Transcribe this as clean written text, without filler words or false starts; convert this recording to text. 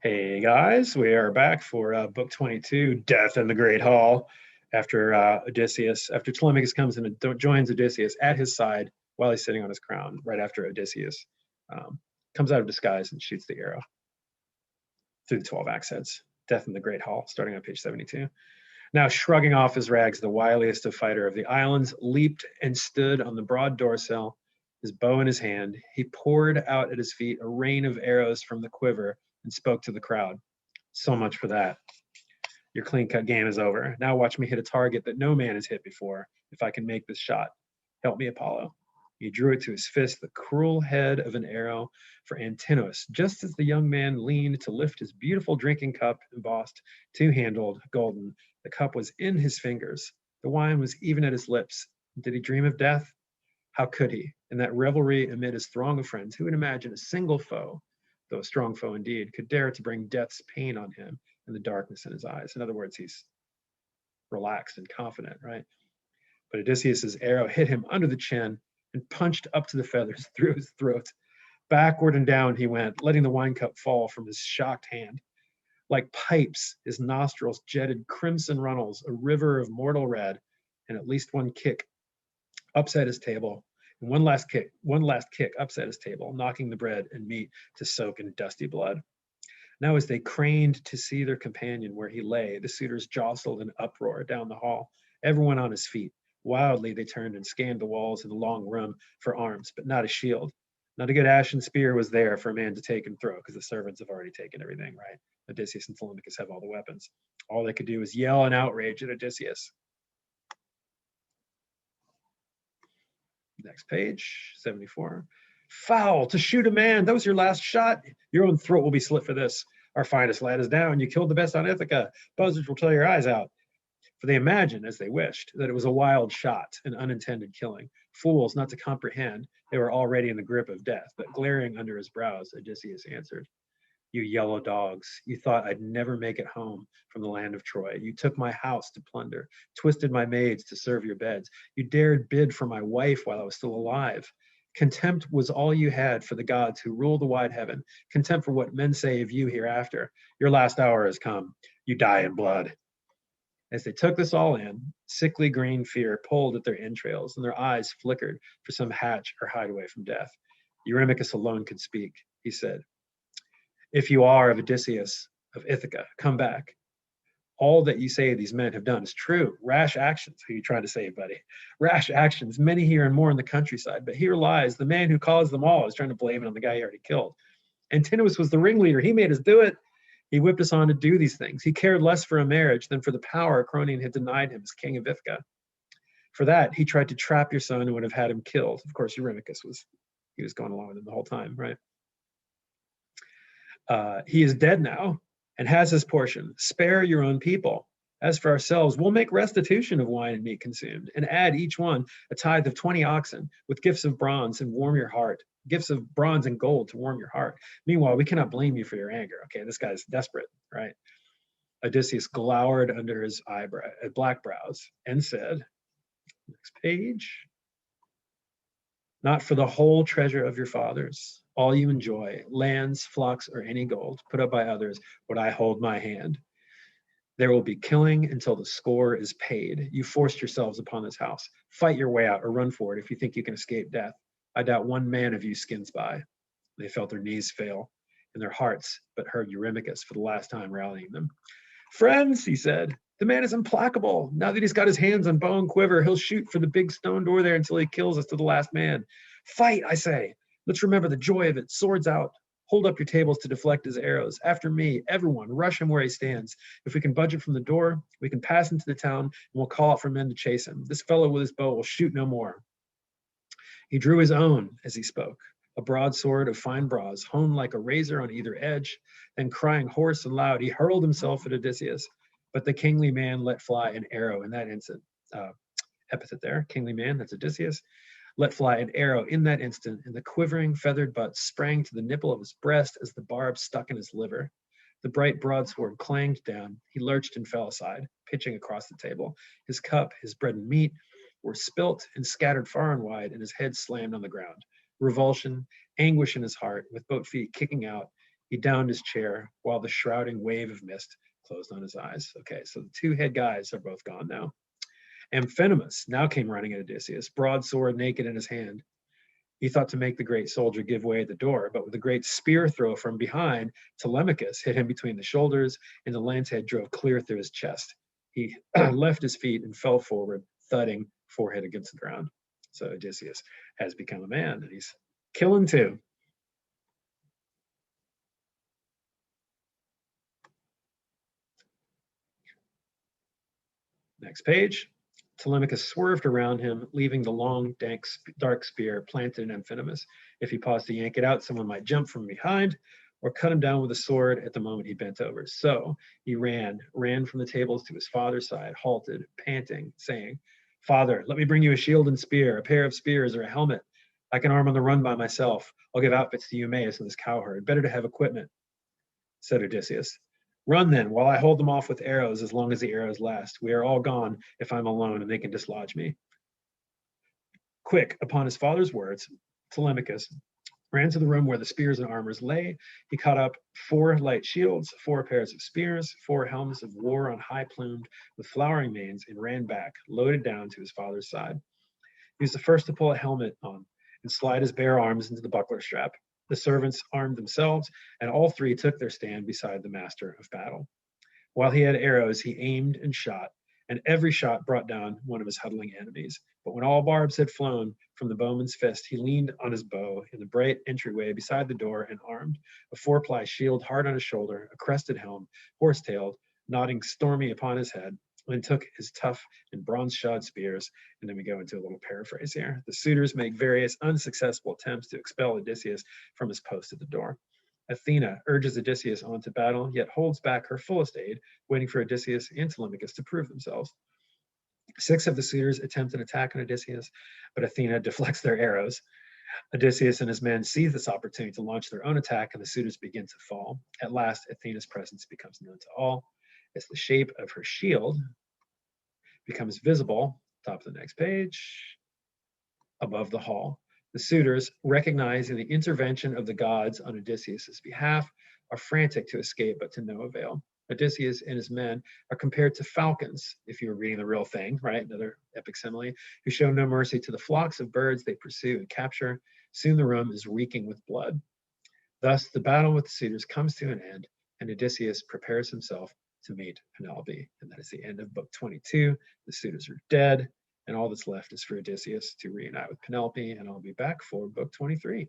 Hey guys, we are back for book 22, Death in the Great Hall. After Telemachus comes in and joins Odysseus at his side while he's sitting on his crown, right after Odysseus um, comes out of disguise and shoots the arrow through the 12 axe heads. Death in the Great Hall, starting on page 72. Now, shrugging off his rags, the wiliest of fighter of the islands leaped and stood on the broad doorsill, his bow in his hand. He poured out at his feet a rain of arrows from the quiver and spoke to the crowd. So much for that. Your clean cut game is over. Now watch me hit a target that no man has hit before. If I can make this shot, help me, Apollo. He drew it to his fist, the cruel head of an arrow for Antinous, just as the young man leaned to lift his beautiful drinking cup, embossed, two-handled, golden. The cup was in his fingers. The wine was even at his lips. Did he dream of death? How could he? In that revelry amid his throng of friends, who would imagine a single foe, though a strong foe indeed, could dare to bring death's pain on him and the darkness in his eyes? In other words, he's relaxed and confident, right? But Odysseus's arrow hit him under the chin and punched up to the feathers through his throat. Backward and down he went, letting the wine cup fall from his shocked hand. Like pipes, his nostrils jetted crimson runnels, a river of mortal red, and at least one kick upset his table, and one last kick upset his table, knocking the bread and meat to soak in dusty blood. Now, as they craned to see their companion where he lay, the suitors jostled in uproar down the hall, everyone on his feet. Wildly they turned and scanned the walls of the long room for arms, but not a shield. Not a good ashen spear was there for a man to take and throw, because the servants have already taken everything, right? Odysseus and Telemachus have all the weapons. All they could do was yell in outrage at Odysseus. Next page, 74. Foul, to shoot a man. That was your last shot. Your own throat will be slit for this. Our finest lad is down. You killed the best on Ithaca. Buzzards will tear your eyes out. For they imagined, as they wished, that it was a wild shot, an unintended killing. Fools not to comprehend, they were already in the grip of death. But glaring under his brows, Odysseus answered, you yellow dogs, you thought I'd never make it home from the land of Troy. You took my house to plunder, twisted my maids to serve your beds. You dared bid for my wife while I was still alive. Contempt was all you had for the gods who rule the wide heaven, contempt for what men say of you hereafter. Your last hour has come. You die in blood. As they took this all in, sickly green fear pulled at their entrails, and their eyes flickered for some hatch or hideaway from death. Eurymachus alone could speak. He said, if you are of Odysseus of Ithaca, come back. All that you say these men have done is true. Rash actions. Who are you trying to save, buddy? Rash actions, many here and more in the countryside. But here lies the man who caused them all. I was trying to blame it on the guy he already killed. Antinous was the ringleader. He made us do it. He whipped us on to do these things. He cared less for a marriage than for the power Cronion had denied him as king of Ithaca. For that, he tried to trap your son and would have had him killed. Of course, Eurymachus was going along with him the whole time, right? He is dead now and has his portion. Spare your own people. As for ourselves, we'll make restitution of wine and meat consumed, and add each one a tithe of 20 oxen with gifts of bronze and warm your heart, gifts of bronze and gold to warm your heart. Meanwhile, we cannot blame you for your anger. Okay, this guy's desperate, right? Odysseus glowered under his black brows and said, next page, not for the whole treasure of your fathers, all you enjoy, lands, flocks, or any gold, put up by others, would I hold my hand. There will be killing until the score is paid. You forced yourselves upon this house. Fight your way out or run for it if you think you can escape death. I doubt one man of you skins by. They felt their knees fail and their hearts, but heard Eurymachus for the last time rallying them. Friends, he said, the man is implacable. Now that he's got his hands on bow and quiver, he'll shoot for the big stone door there until he kills us to the last man. Fight, I say. Let's remember the joy of it. Swords out. Hold up your tables to deflect his arrows. After me, everyone, rush him where he stands. If we can budge it from the door, we can pass into the town, and we'll call out for men to chase him. This fellow with his bow will shoot no more. He drew his own as he spoke, a broadsword of fine bronze, honed like a razor on either edge. Then crying hoarse and loud, he hurled himself at Odysseus. But the kingly man let fly an arrow in that instant. Epithet there, kingly man, that's Odysseus. Let fly an arrow in that instant, and the quivering feathered butt sprang to the nipple of his breast as the barb stuck in his liver. The bright broadsword clanged down. He lurched and fell aside, pitching across the table. His cup, his bread and meat, were spilt and scattered far and wide, and his head slammed on the ground. Revulsion, anguish in his heart, with both feet kicking out, He downed his chair while the shrouding wave of mist closed on his eyes. Okay, so the two head guys are both gone now. Amphinomus now came running at Odysseus, broadsword naked in his hand. He thought to make the great soldier give way at the door, but with a great spear throw from behind, Telemachus hit him between the shoulders, and the lance head drove clear through his chest. He left his feet and fell forward, thudding forehead against the ground. So Odysseus has become a man, and he's killing two. Next page. Telemachus swerved around him, leaving the long, dark spear planted in Amphinomus. If he paused to yank it out, someone might jump from behind or cut him down with a sword at the moment he bent over. So he ran from the tables to his father's side, halted, panting, saying, "Father, let me bring you a shield and spear, a pair of spears, or a helmet. I can arm on the run by myself. I'll give outfits to Eumaeus and this cowherd. Better to have equipment," said Odysseus. "Run then, while I hold them off with arrows as long as the arrows last. We are all gone if I'm alone and they can dislodge me." Quick, upon his father's words, Telemachus ran to the room where the spears and armors lay. He caught up 4 light shields, 4 pairs of spears, 4 helms of war on high plumed with flowering manes, and ran back, loaded down to his father's side. He was the first to pull a helmet on and slide his bare arms into the buckler strap. The servants armed themselves, and all 3 took their stand beside the master of battle. While he had arrows, he aimed and shot, and every shot brought down one of his huddling enemies. But when all barbs had flown from the bowman's fist, he leaned on his bow in the bright entryway beside the door and armed, a 4-ply shield hard on his shoulder, a crested helm, horse-tailed, nodding stormy upon his head, and took his tough and bronze-shod spears. And then we go into a little paraphrase here. The suitors make various unsuccessful attempts to expel Odysseus from his post at the door. Athena urges Odysseus on to battle, yet holds back her fullest aid, waiting for Odysseus and Telemachus to prove themselves. 6 of the suitors attempt an attack on Odysseus, but Athena deflects their arrows. Odysseus and his men seize this opportunity to launch their own attack, and the suitors begin to fall. At last, Athena's presence becomes known to all, as the shape of her shield becomes visible, top of the next page, above the hall. The suitors, recognizing the intervention of the gods on Odysseus' behalf, are frantic to escape, but to no avail. Odysseus and his men are compared to falcons, if you were reading the real thing, right? Another epic simile, who show no mercy to the flocks of birds they pursue and capture. Soon the room is reeking with blood. Thus, the battle with the suitors comes to an end, and Odysseus prepares himself to meet Penelope. And that is the end of book 22. The suitors are dead, and all that's left is for Odysseus to reunite with Penelope, and I'll be back for book 23.